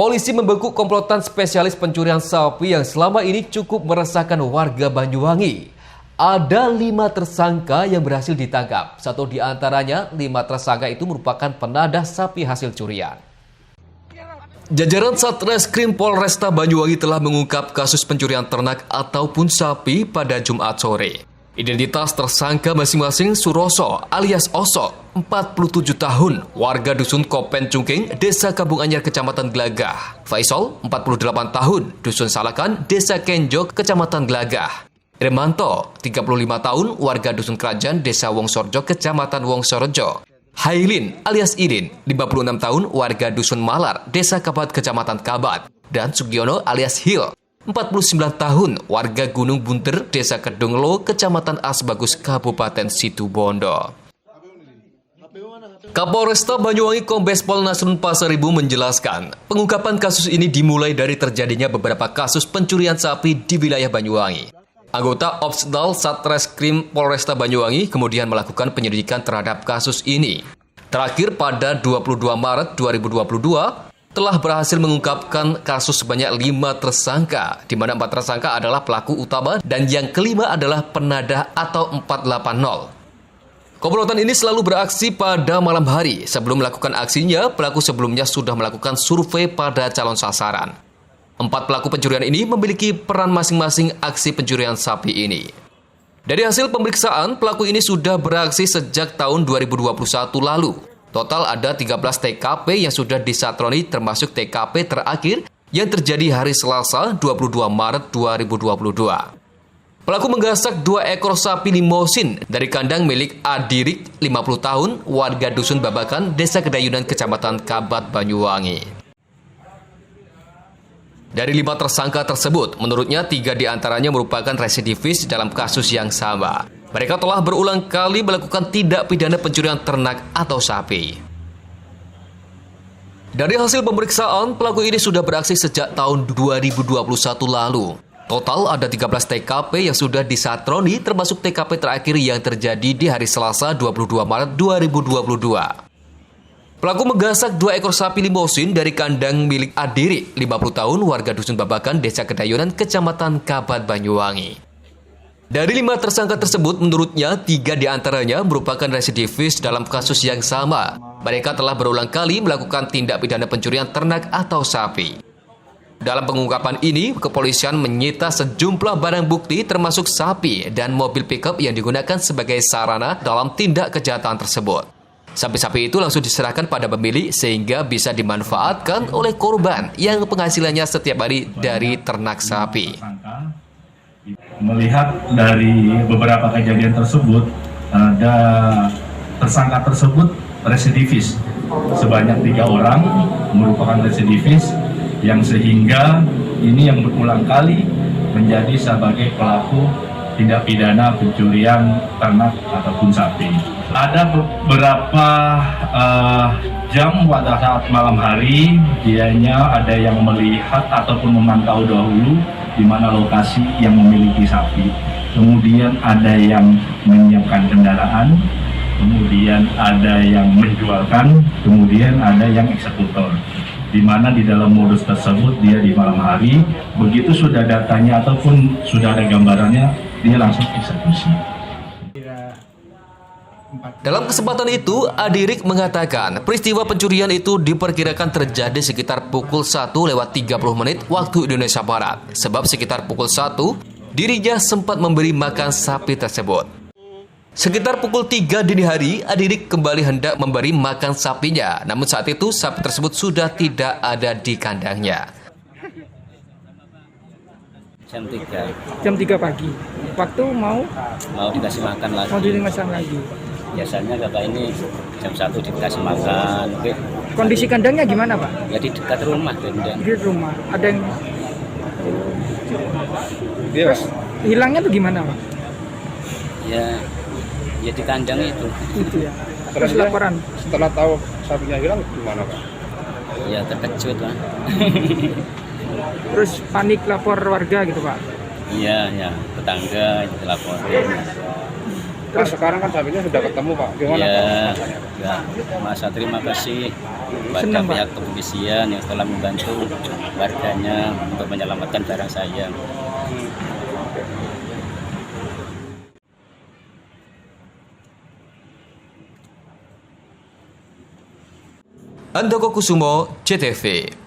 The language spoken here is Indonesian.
Polisi membekuk komplotan spesialis pencurian sapi yang selama ini cukup meresahkan warga Banyuwangi. Ada 5 tersangka yang berhasil ditangkap. Satu di antaranya, 5 tersangka itu merupakan penadah sapi hasil curian. Jajaran Satreskrim Polresta Banyuwangi telah mengungkap kasus pencurian ternak ataupun sapi pada Jumat sore. Identitas tersangka masing-masing Suroso alias Oso, 47 tahun, warga Dusun Kopen Cungking, Desa Kampung Anyar, Kecamatan Gelagah. Faisal, 48 tahun, Dusun Salakan, Desa Kenjo, Kecamatan Gelagah. Irmanto, 35 tahun, warga Dusun Kerajaan, Desa Wongsorjo, Kecamatan Wongsorjo. Hailin alias Idin, 56 tahun, warga Dusun Malar, Desa Kabat, Kecamatan Kabat. Dan Sugiono alias Hil, 49 tahun, warga Gunung Bunter, Desa Kedunglo, Kecamatan Asbagus, Kabupaten Situbondo. Kapolresta Banyuwangi Kombes Pol Nasrun Pasaribu menjelaskan, pengungkapan kasus ini dimulai dari terjadinya beberapa kasus pencurian sapi di wilayah Banyuwangi. Anggota Opsdal Satreskrim Polresta Banyuwangi kemudian melakukan penyelidikan terhadap kasus ini. Terakhir pada 22 Maret 2022, telah berhasil mengungkapkan kasus sebanyak 5 tersangka, di mana 4 tersangka adalah pelaku utama dan yang kelima adalah penadah atau 480. Komplotan ini selalu beraksi pada malam hari. Sebelum melakukan aksinya, pelaku sebelumnya sudah melakukan survei pada calon sasaran. 4 pelaku pencurian ini memiliki peran masing-masing aksi pencurian sapi ini. Dari hasil pemeriksaan, pelaku ini sudah beraksi sejak tahun 2021 lalu. Total ada 13 TKP yang sudah disatroni termasuk TKP terakhir yang terjadi hari Selasa 22 Maret 2022. Pelaku menggasak 2 ekor sapi limosin dari kandang milik Adirik 50 tahun warga Dusun Babakan, Desa Kedayunan, Kecamatan Kabat, Banyuwangi. Dari 5 tersangka tersebut, menurutnya 3 diantaranya merupakan residivis dalam kasus yang sama. Mereka telah berulang kali melakukan tindak pidana pencurian ternak atau sapi. Dari hasil pemeriksaan, pelaku ini sudah beraksi sejak tahun 2021 lalu. Total ada 13 TKP yang sudah disatroni termasuk TKP terakhir yang terjadi di hari Selasa 22 Maret 2022. Pelaku menggasak 2 ekor sapi limosin dari kandang milik Adiri, 50 tahun, warga Dusun Babakan, Desa Kedayunan, Kecamatan Kabat, Banyuwangi. Dari 5 tersangka tersebut, menurutnya 3 diantaranya merupakan residivis dalam kasus yang sama. Mereka telah berulang kali melakukan tindak pidana pencurian ternak atau sapi. Dalam pengungkapan ini, kepolisian menyita sejumlah barang bukti termasuk sapi dan mobil pickup yang digunakan sebagai sarana dalam tindak kejahatan tersebut. Sapi-sapi itu langsung diserahkan pada pemilik sehingga bisa dimanfaatkan oleh korban yang penghasilannya setiap hari dari ternak sapi. Melihat dari beberapa kejadian tersebut, ada tersangka tersebut residivis. Sebanyak 3 orang merupakan residivis yang sehingga ini yang berulang kali menjadi sebagai pelaku tindak pidana pencurian ternak ataupun sapi. Ada beberapa jam pada saat malam hari, dianya ada yang melihat ataupun memantau dahulu di mana lokasi yang memiliki sapi. Kemudian ada yang menyiapkan kendaraan, kemudian ada yang menjualkan, kemudian ada yang eksekutor. Di mana di dalam modus tersebut dia di malam hari, begitu sudah datanya ataupun sudah ada gambarannya, dia langsung eksekusi. Dalam kesempatan itu, Adirik mengatakan peristiwa pencurian itu diperkirakan terjadi sekitar pukul 1:30 waktu Indonesia Barat. Sebab sekitar pukul 1, dirinya sempat memberi makan sapi tersebut. Sekitar pukul 3 dini hari, Adirik kembali hendak memberi makan sapinya. Namun saat itu, sapi tersebut sudah tidak ada di kandangnya. Jam 3. Jam 3 pagi. Waktu mau Dikasih makan lagi. mau dimasak lagi. Biasanya kakak ini jam 1 dikasih makan. Oke. Kondisi kandangnya gimana, Pak? Ya di dekat rumah kemudian. Di rumah. Ada yang terus hilangnya tuh gimana, Pak? Ya di kandang itu. Itu ya. Terus laporan. Setelah tahu sapinya hilang gimana, Pak? Ya terkejut lah. Terus panik lapor warga gitu, Pak? Iya, tetangga itu laporin. Terus sekarang kan sapinya sudah ketemu Pak. Gimana Pak? Ya, masa terima kasih kepada Senang, Pak. pihak kepolisian yang telah membantu warganya untuk menyelamatkan barang saya. Andoko Kusumo, CTV.